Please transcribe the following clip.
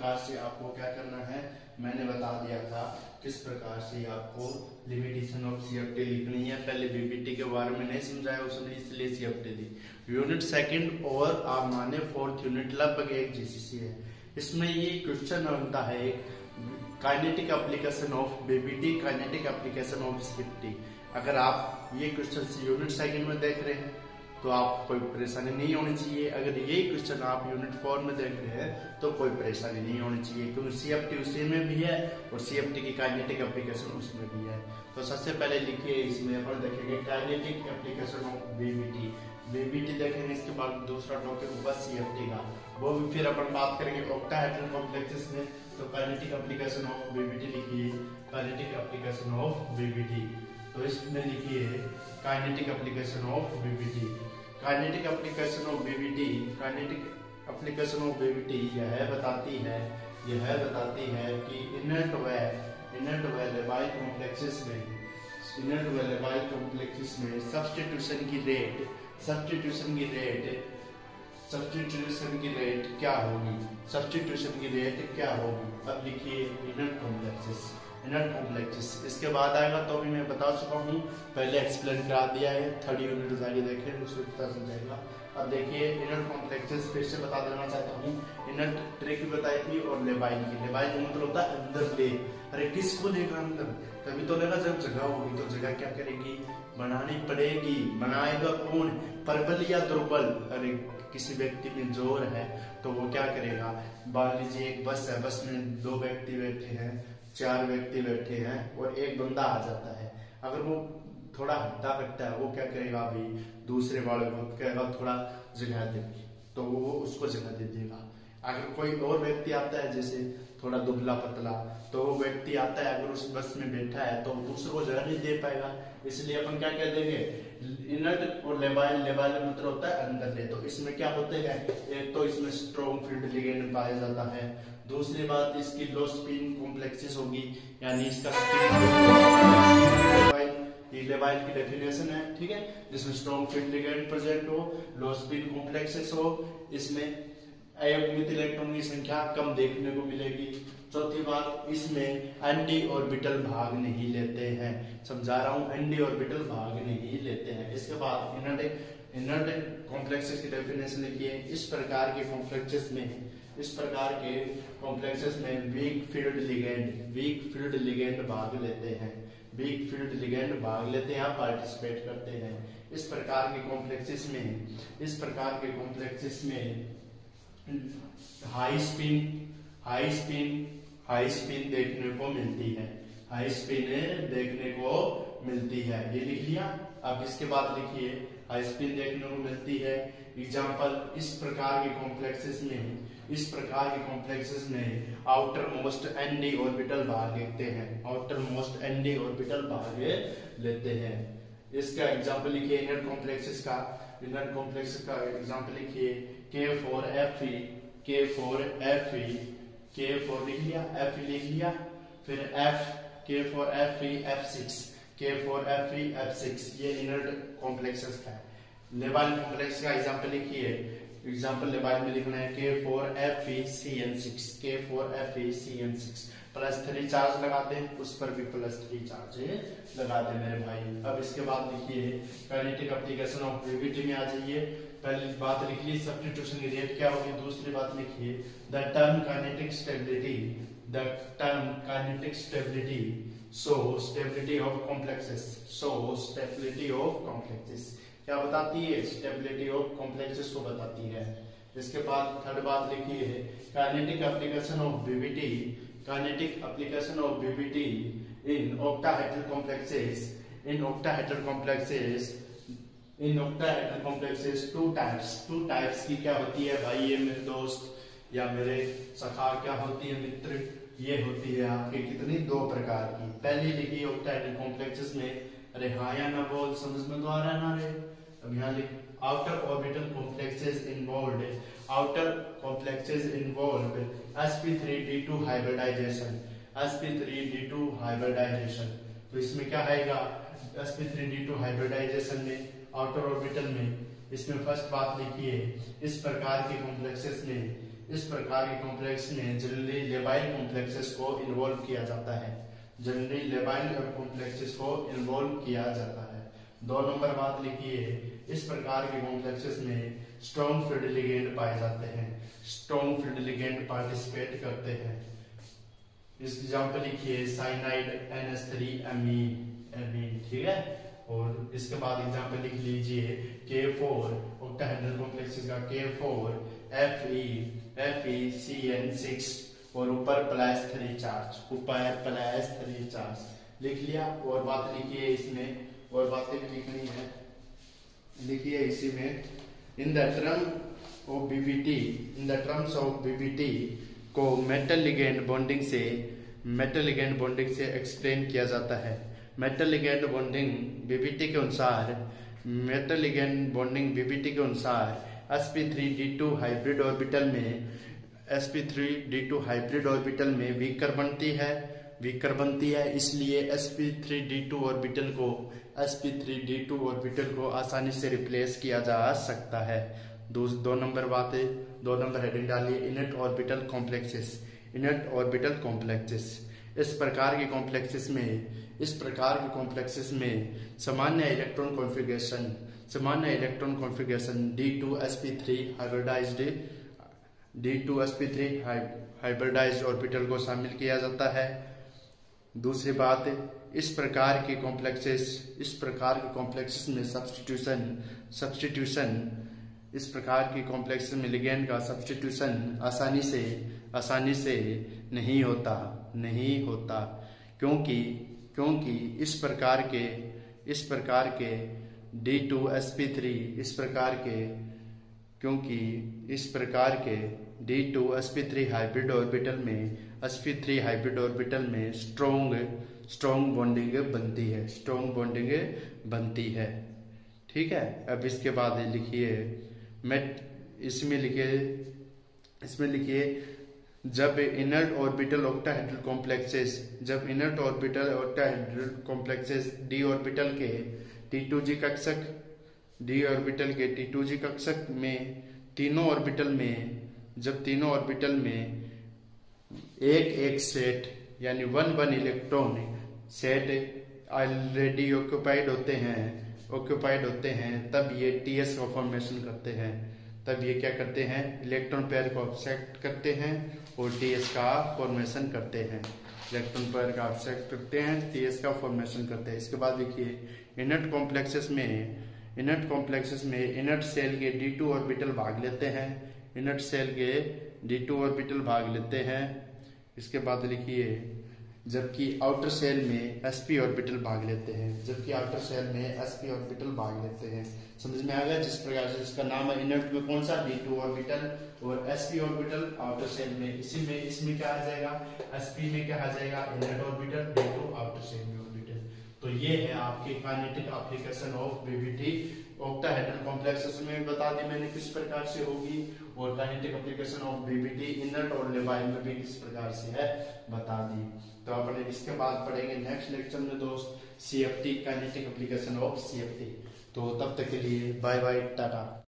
प्रकार से आपको क्या करना है, मैंने बता दिया था किस प्रकार से आपको लिमिटेशन ऑफ सीएफटी लिखनी है। पहले बीपीटी के बारे में नहीं समझाया उसने, इसलिए सीएफटी दी। यूनिट सेकंड और आप माने फोर्थ यूनिट लगभग एक जीसीसी है। इसमें ये क्वेश्चन बनता है kinetic application of BPT, kinetic application of CFT. अगर आप ये क्वेश्चन यूनिट सेकंड में देख रहे हैं तो आप कोई परेशानी नहीं होनी चाहिए। अगर यही क्वेश्चन आप यूनिट 4 में देख रहे हैं तो कोई परेशानी नहीं होनी चाहिए, क्योंकि सीएफटी उसी में भी है और सीएफटी की काइनेटिक एप्लीकेशन उसमें भी है। तो सबसे पहले लिखिए, इसमें अपन देखेंगे kinetic application of BPT. BPT देखेंगे, इसके बाद दूसरा टॉपिक होगा सीएफटी का, वो भी फिर अपन बात करेंगे ऑक्टाहेड्रल कॉम्प्लेक्सेस में। तो काइनेटिक एप्लीकेशन ऑफ बीपीटी लिखिए, काइनेटिक एप्लीकेशन ऑफ बीपीटी। तो इसमें लिखिए kinetic application of BPT. Kinetic application of BPT, kinetic application of BPT यह बताती है कि इनर्ट व लेबाइल कॉम्प्लेक्सेस में सब्स्टिट्यूशन की रेट क्या होगी, अब लिखिए इनर्ट कॉम्प्लेक्सेस। इसके बाद आएगा तो अभी मैं बता चुका हूँ, पहले एक्सप्लेन करा दिया है। थर्ड यूनिट जाके देखें, उसमें पता चल जाएगा। अब देखिए इनर्ट कॉम्प्लेक्सेस फिर से बता देना चाहता हूँ। इनर्ट ट्रिक बताई थी और लेबाइल की। लेबाइल का मतलब होता है अंदर ले। अरे किसको लेगा अंदर? तभी तो लेगा जब जगह होगी। तो जगह क्या करेगी, बनानी पड़ेगी। बनाएगा कौन, प्रबल या दुर्बल? अरे किसी व्यक्ति में जोर है तो वो क्या करेगा, मान लीजिए एक बस है, बस में 2 व्यक्ति बैठे हैं, 4 व्यक्ति बैठे हैं और एक बंदा आ जाता है। अगर वो थोड़ा हट्टा कट्टा है, वो क्या करेगा, अभी दूसरे वाले को कहेगा थोड़ा जगह दे, तो वो उसको जगह दे देगा। अगर कोई और व्यक्ति आता है, जैसे थोड़ा दुबला पतला, तो वो व्यक्ति आता है, अगर उस बस में बैठा है तो दूसरे को जगह नहीं दे पाएगा। इसलिए अपन क्या कह देंगे, इनर्ट और लेबाइल मतलब होता है अंदर ले। तो इसमें क्या होते हैं, एक तो इसमें स्ट्रॉन्ग फील्ड लिगेंड पाया जाता है। दूसरी बात, इसकी लो स्पिन कॉम्प्लेक्सेस होगी, यानी इसका लेबाइल की डेफिनेशन है, ठीक है, जिसमें स्ट्रॉन्ग फील्ड लिगेंड प्रेजेंट हो, लो स्पिन कॉम्प्लेक्सेस हो, इसमें अयुग्मित इलेक्ट्रॉन की संख्या कम देखने को मिलेगी। चौथी बात, इसमें एंटी ऑर्बिटल भाग नहीं लेते हैं। समझा रहा हूं, एंटी ऑर्बिटल भाग नहीं लेते हैं। इसके बाद इनर्ट कॉम्प्लेक्सेस की डेफिनेशन लिखिए। इस प्रकार के कॉम्प्लेक्सेस में वीक फील्ड लिगेंड भाग लेते हैं। पार्टिसिपेट करते हैं। इस प्रकार के कॉम्प्लेक्सेस में हाई स्पिन देखने को मिलती है। ये लिख लिया। अब इसके बाद लिखिए हाई स्पिन देखने को मिलती है। एग्जांपल, इस प्रकार के कॉम्प्लेक्सेस में आउटर मोस्ट एंडी ऑर्बिटल भाग लेते हैं। इसका एग्जांपल लिखिए इनर्ट कॉम्प्लेक्सेस का एग्जांपल लिखिए। K4 लिख लिया, Fe लिख लिया, फिर K4Fe F6 ये इनर्ट कॉम्प्लेक्सेस का है। लेबाइल कॉम्प्लेक्स का एग्जांपल लिखिए। एग्जांपल लेबाइल में लिखना है K4FeCN6 +3 चार्ज लगाते हैं, उस पर भी +3 चार्ज लगा दे मेरे भाई। अब इसके बाद लिखिए काइनेटिक एप्लीकेशन ऑफ बीपीटी में आ जाइए। पहली बात लिख ली सब्स्टिट्यूशन की रेट क्या होगी। दूसरी बात लिखिए the term kinetic stability so stability of complexes क्या बताती है, स्टेबिलिटी ऑफ कॉम्प्लेक्सेस को बताती है। इसके बाद थर्ड बात लिखिए kinetic application of BPT in octahedral complexes two types की क्या होती है भाई, ये मेरे दोस्त या मेरे सखा क्या होती है मित्र, ये होती है आपके कितनी 2 प्रकार की। पहली लिखी ऑक्टाहेड्रल कॉम्प्लेक्सेस में, अरे हाँ या ना बोल, समझ में तो आ रहा है ना रे। अब यहाँ लिख outer orbital complexes involve sp3d2 hybridization. तो इसमें क्या आएगा, sp3d2 हाइब्रिडाइजेशन में आउटर ऑर्बिटल में, इसमें फर्स्ट बात लिखिए इस प्रकार के कॉम्प्लेक्सेस इस प्रकार के कॉम्प्लेक्स में जनरली लेबाइल कॉम्प्लेक्सेस को इन्वॉल्व किया जाता है, जनरली लेबाइल कॉम्प्लेक्सेस को इन्वॉल्व किया जाता है। 2 नंबर बात लिखिए, इस प्रकार के कॉम्प्लेक्सेस में स्ट्रॉन्ग फील्ड लिगेंड पाए जाते हैं, स्ट्रॉन्ग फील्ड लिगेंड पार्टिसिपेट करते हैं। इस एग्जांपल लिखिए साइनाइड NH3 ठीक है। और इसके बाद एग्जांपल लिख लीजिए K4 ऑक्टाहेड्रल कॉम्प्लेक्सेस का K4 FeCN6 और ऊपर +3 चार्ज, ऊपर +3 चार्ज लिख लिया। और बात लिखिए इसमें, और बातें भी लिखनी है, लिखिए इसी में in the terms of BBT को मेटल लिगेंड बॉन्डिंग से एक्सप्लेन किया जाता है। मेटल लिगेंड बॉन्डिंग बीबीटी के अनुसार sp3d2 हाइब्रिड ऑर्बिटल में वीकर बनती है, इसलिए sp3d2 ऑर्बिटल को आसानी से रिप्लेस किया जा सकता है। 2 नंबर हेडिंग डालिए, इनर्ट ऑर्बिटल कॉम्प्लेक्सेस। इस प्रकार के कॉम्प्लेक्सेस में सामान्य electron configuration D2sp3 hybridised orbital को शामिल किया जाता है। दूसरी बात, इस प्रकार के कॉम्प्लेक्सेस में सब्स्टिट्यूशन में लिगेंड का सब्स्टिट्यूशन आसानी से नहीं होता क्योंकि इस प्रकार के D2sp3 हाइब्रिड ऑर्बिटल में स्ट्रॉन्ग बॉन्डिंग बनती है। ठीक है। अब इसके बाद लिखिए इसमें लिखिए जब inert orbital octahedral complexes d orbital के T2g कक्षक में तीनों ऑर्बिटल में एक सेट यानी 1 इलेक्ट्रॉन सेट ऑलरेडी ऑक्यूपाइड होते हैं, तब ये टीएस का फॉर्मेशन करते हैं। तब ये क्या करते हैं, इलेक्ट्रॉन पेयर को ऑब्सेक्ट करते हैं और टीएस का फॉर्मेशन करते हैं। इलेक्ट्रॉन पेयर का ऑब्सेक्ट करते हैं, टीएस का फॉर्मेशन करते हैं। इसके बाद देखिए इनर्ट कॉम्प्लेक्सेस में इनर्ट सेल के D2 ऑर्बिटल भाग लेते हैं। इसके बाद लिखिए जबकि आउटर सेल में sp ऑर्बिटल भाग लेते हैं, समझ में आ गया। जिस प्रकार से इसका नाम है इनर्ट में कौन सा D2 ऑर्बिटल और sp ऑर्बिटल आउटर सेल में, इसमें क्या आ जाएगा, sp में क्या आ जाएगा inert orbital, D2 outer shell में ऑर्बिटल। तो ये है आपके kinetic application of VBT. Octahedral complexes में बता दी मैंने किस प्रकार से होगी, और kinetic application of VBT inert और लेबाइल में भी किस प्रकार से है बता दी। तो अपने इसके बाद पढ़ेंगे नेक्स्ट लेक्चर में दोस्त CFT, kinetic application of CFT। तो तब तक के लिए बाय बाय, टाटा।